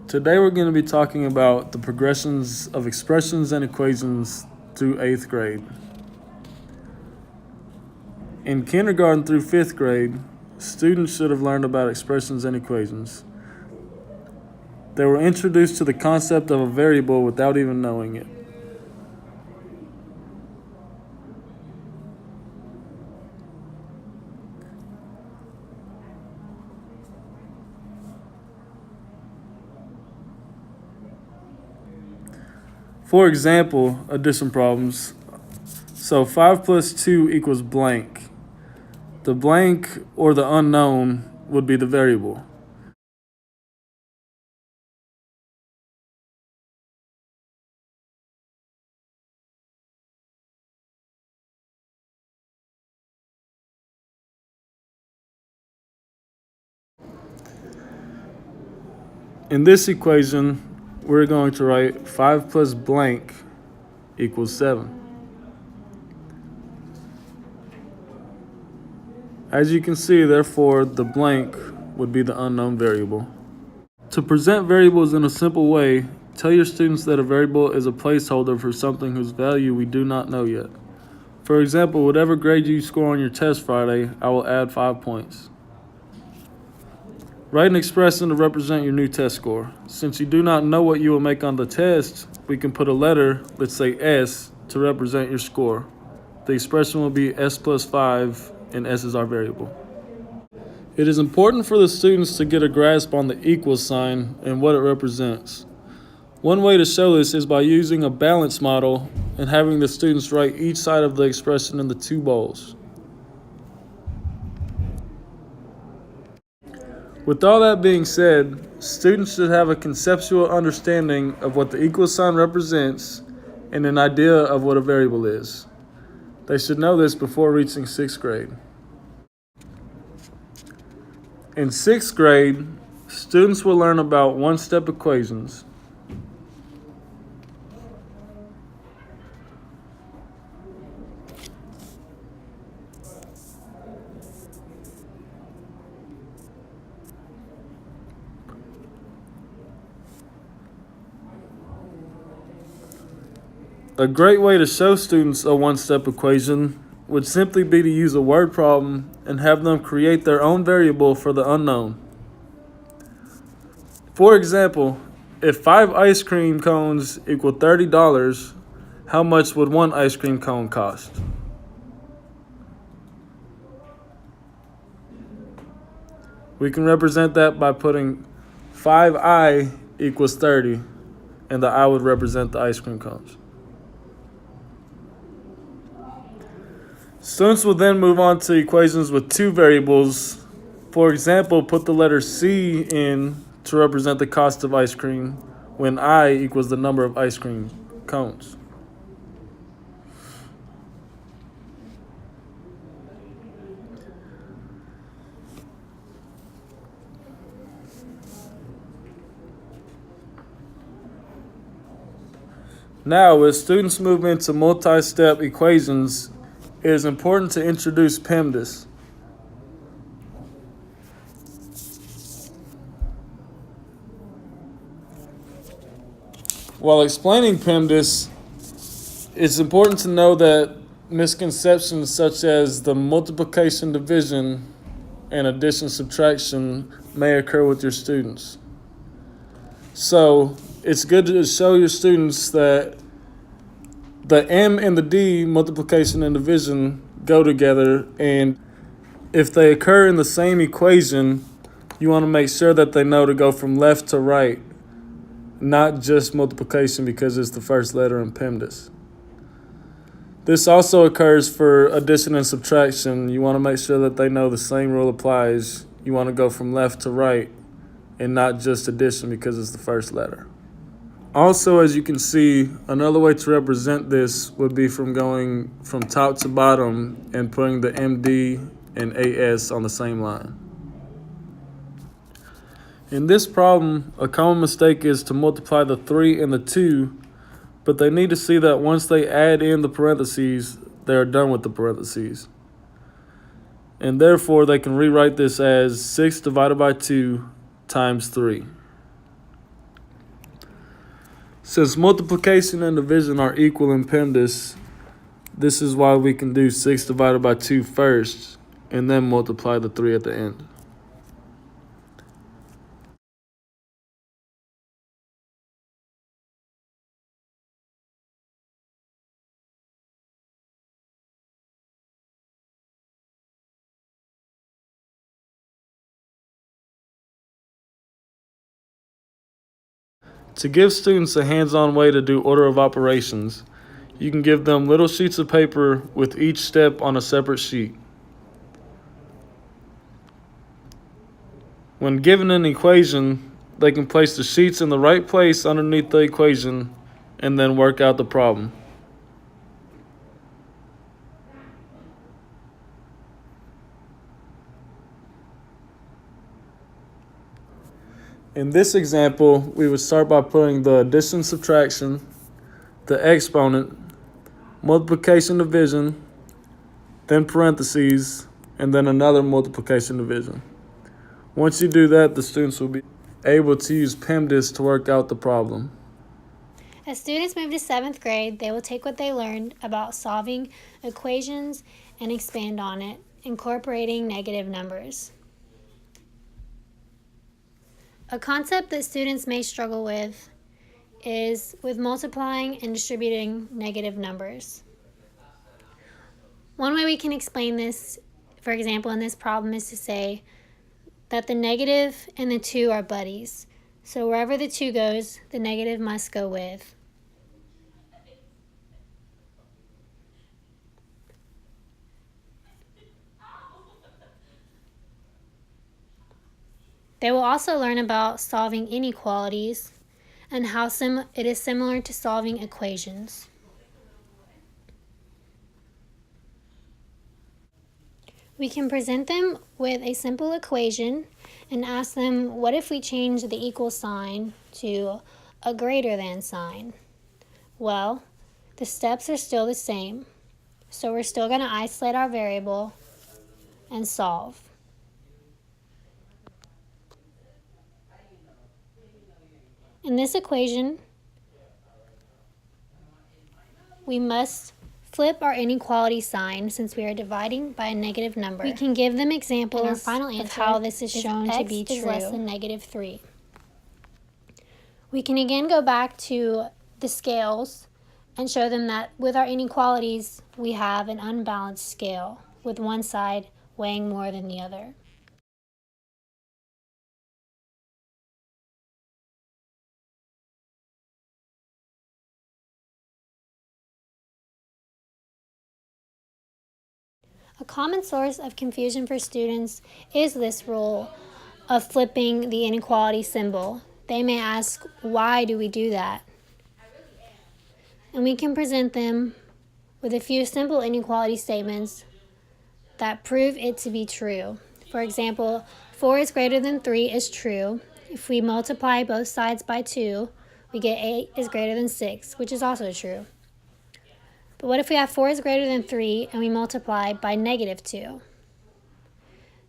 Today we're going to be talking about the progressions of expressions and equations through 8th grade. In kindergarten through 5th grade, students should have learned about expressions and equations. They were introduced to the concept of a variable without even knowing it. For example, addition problems. So 5 plus 2 equals blank. The blank or the unknown would be the variable. In this equation, we're going to write 5 plus blank equals 7. As you can see, therefore, the blank would be the unknown variable. To present variables in a simple way, tell your students that a variable is a placeholder for something whose value we do not know yet. For example, whatever grade you score on your test Friday, I will add 5 points. Write an expression to represent your new test score. Since you do not know what you will make on the test, we can put a letter, let's say S, to represent your score. The expression will be S plus 5, and S is our variable. It is important for the students to get a grasp on the equal sign and what it represents. One way to show this is by using a balance model and having the students write each side of the expression in the two bowls. With all that being said, students should have a conceptual understanding of what the equal sign represents and an idea of what a variable is. They should know this before reaching 6th grade. In 6th grade, students will learn about one-step equations. A great way to show students a one-step equation would simply be to use a word problem and have them create their own variable for the unknown. For example, if 5 ice cream cones equal $30, how much would 1 ice cream cone cost? We can represent that by putting 5i equals 30, and the I would represent the ice cream cones. Students will then move on to equations with 2 variables. For example, put the letter C in to represent the cost of ice cream when I equals the number of ice cream cones. Now, as students move into multi-step equations, it is important to introduce PEMDAS. While explaining PEMDAS, it's important to know that misconceptions such as the multiplication, division, and addition, subtraction may occur with your students. So it's good to show your students that the M and the D, multiplication and division, go together, and if they occur in the same equation, you want to make sure that they know to go from left to right, not just multiplication because it's the first letter in PEMDAS. This also occurs for addition and subtraction. You want to make sure that they know the same rule applies. You want to go from left to right and not just addition because it's the first letter. Also, as you can see, another way to represent this would be from going from top to bottom and putting the MD and AS on the same line. In this problem, a common mistake is to multiply the 3 and the 2, but they need to see that once they add in the parentheses, they are done with the parentheses. And therefore, they can rewrite this as 6 divided by 2 times 3. Since multiplication and division are equal in PEMDAS, this is why we can do 6 divided by 2 first, and then multiply the 3 at the end. To give students a hands-on way to do order of operations, you can give them little sheets of paper with each step on a separate sheet. When given an equation, they can place the sheets in the right place underneath the equation and then work out the problem. In this example, we would start by putting the addition, subtraction, the exponent, multiplication, division, then parentheses, and then another multiplication, division. Once you do that, the students will be able to use PEMDAS to work out the problem. As students move to 7th grade, they will take what they learned about solving equations and expand on it, incorporating negative numbers. A concept that students may struggle with is with multiplying and distributing negative numbers. One way we can explain this, for example, in this problem, is to say that the negative and the 2 are buddies. So wherever the 2 goes, the negative must go with. They will also learn about solving inequalities and how it is similar to solving equations. We can present them with a simple equation and ask them, what if we change the equal sign to a greater than sign? Well, the steps are still the same, so we're still going to isolate our variable and solve. In this equation, we must flip our inequality sign since we are dividing by a negative number. We can give them examples and our final answer of how this is shown to be true. X is less than -3. We can again go back to the scales and show them that with our inequalities, we have an unbalanced scale with one side weighing more than the other. A common source of confusion for students is this rule of flipping the inequality symbol. They may ask, why do we do that? And we can present them with a few simple inequality statements that prove it to be true. For example, 4 is greater than 3 is true. If we multiply both sides by 2, we get 8 is greater than 6, which is also true. But what if we have 4 is greater than 3 and we multiply by -2?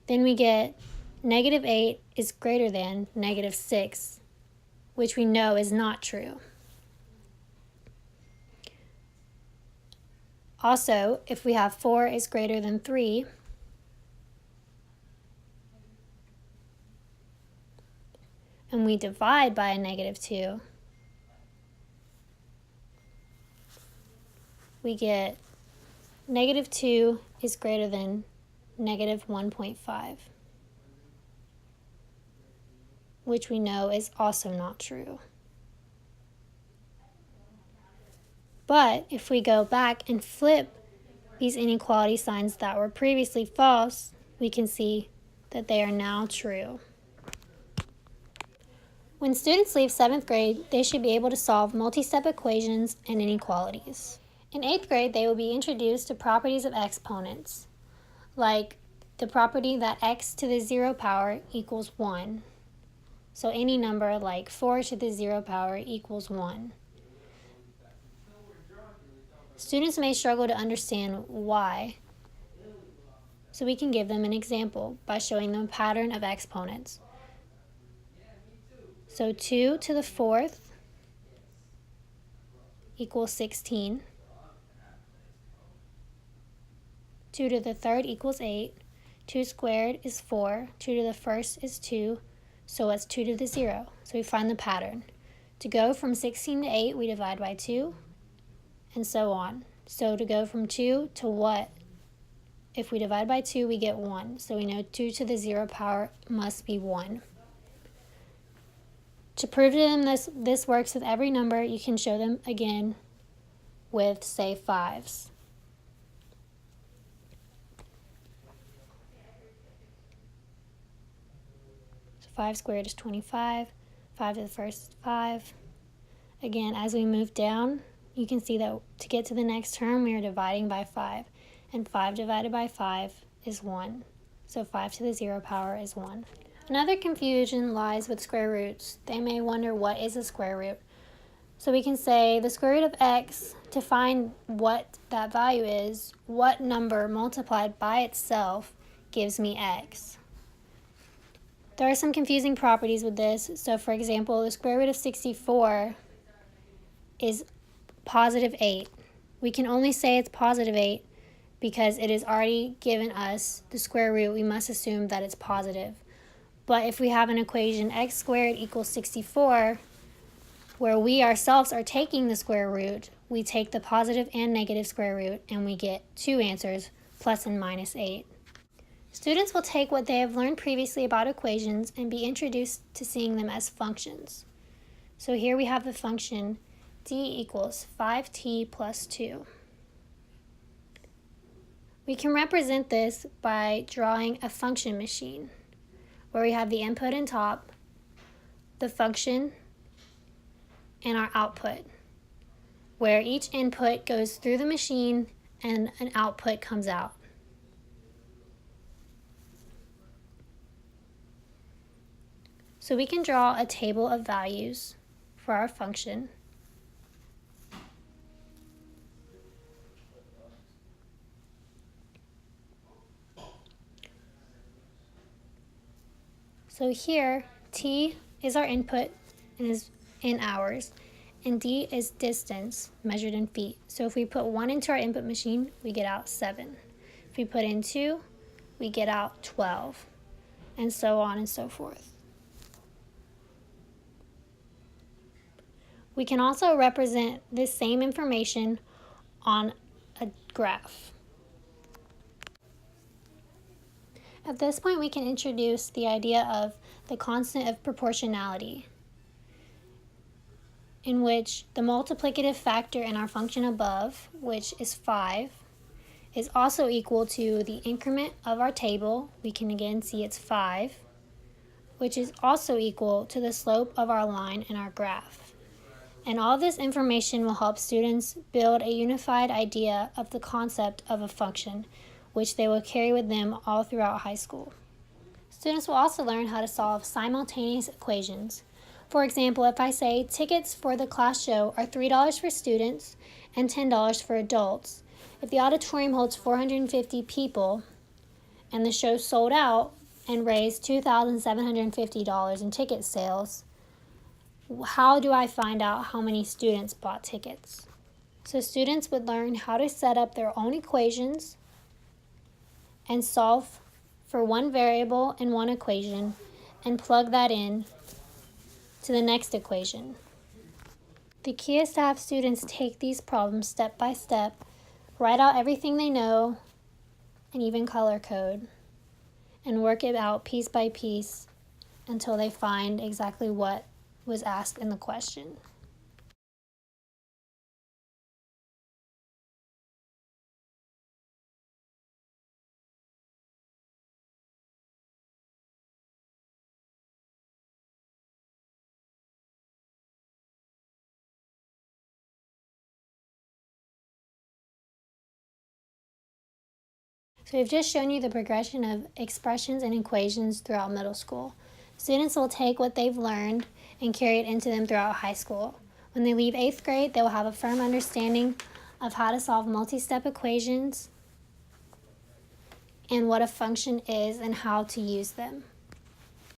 Then we get -8 is greater than -6, which we know is not true. Also, if we have 4 is greater than 3, and we divide by a -2, we get -2 is greater than -1.5, which we know is also not true. But if we go back and flip these inequality signs that were previously false, we can see that they are now true. When students leave 7th grade, they should be able to solve multi-step equations and inequalities. In 8th grade, they will be introduced to properties of exponents, like the property that x to the 0 power equals 1. So any number like 4 to the 0 power equals 1. Students may struggle to understand why, so we can give them an example by showing them a pattern of exponents. So 2 to the 4th equals 16. 2 to the third equals 8. 2 squared is 4. 2 to the first is 2. So it's 2 to the 0. So we find the pattern. To go from 16 to 8, we divide by 2, and so on. So to go from 2 to what? If we divide by 2, we get 1. So we know 2 to the 0 power must be 1. To prove to them this works with every number, you can show them again with, say, 5s. So 5 squared is 25. 5 to the first is 5. Again, as we move down, you can see that to get to the next term, we are dividing by 5. And 5 divided by 5 is 1. So 5 to the 0 power is 1. Another confusion lies with square roots. They may wonder, what is a square root? So we can say the square root of x, to find what that value is, what number multiplied by itself gives me x. There are some confusing properties with this. So for example, the square root of 64 is positive 8. We can only say it's positive 8 because it has already given us the square root. We must assume that it's positive. But if we have an equation x squared equals 64, where we ourselves are taking the square root, we take the positive and negative square root, and we get two answers, plus and minus 8. Students will take what they have learned previously about equations and be introduced to seeing them as functions. So here we have the function d equals 5t plus 2. We can represent this by drawing a function machine, where we have the input and top, the function, and our output, where each input goes through the machine and an output comes out. So we can draw a table of values for our function. So here, t is our input and is in hours, and d is distance measured in feet. So if we put 1 into our input machine, we get out 7. If we put in 2, we get out 12, and so on and so forth. We can also represent this same information on a graph. At this point, we can introduce the idea of the constant of proportionality, in which the multiplicative factor in our function above, which is 5, is also equal to the increment of our table. We can again see it's 5, which is also equal to the slope of our line in our graph. And all this information will help students build a unified idea of the concept of a function, which they will carry with them all throughout high school. Students will also learn how to solve simultaneous equations. For example, if I say tickets for the class show are $3 for students and $10 for adults, if the auditorium holds 450 people and the show sold out and raised $2,750 in ticket sales, how do I find out how many students bought tickets? So students would learn how to set up their own equations and solve for one variable in one equation and plug that in to the next equation. The key is to have students take these problems step by step, write out everything they know, and even color code, and work it out piece by piece until they find exactly what was asked in the question. So we've just shown you the progression of expressions and equations throughout middle school. Students will take what they've learned and carry it into them throughout high school. When they leave 8th grade, they will have a firm understanding of how to solve multi-step equations and what a function is and how to use them.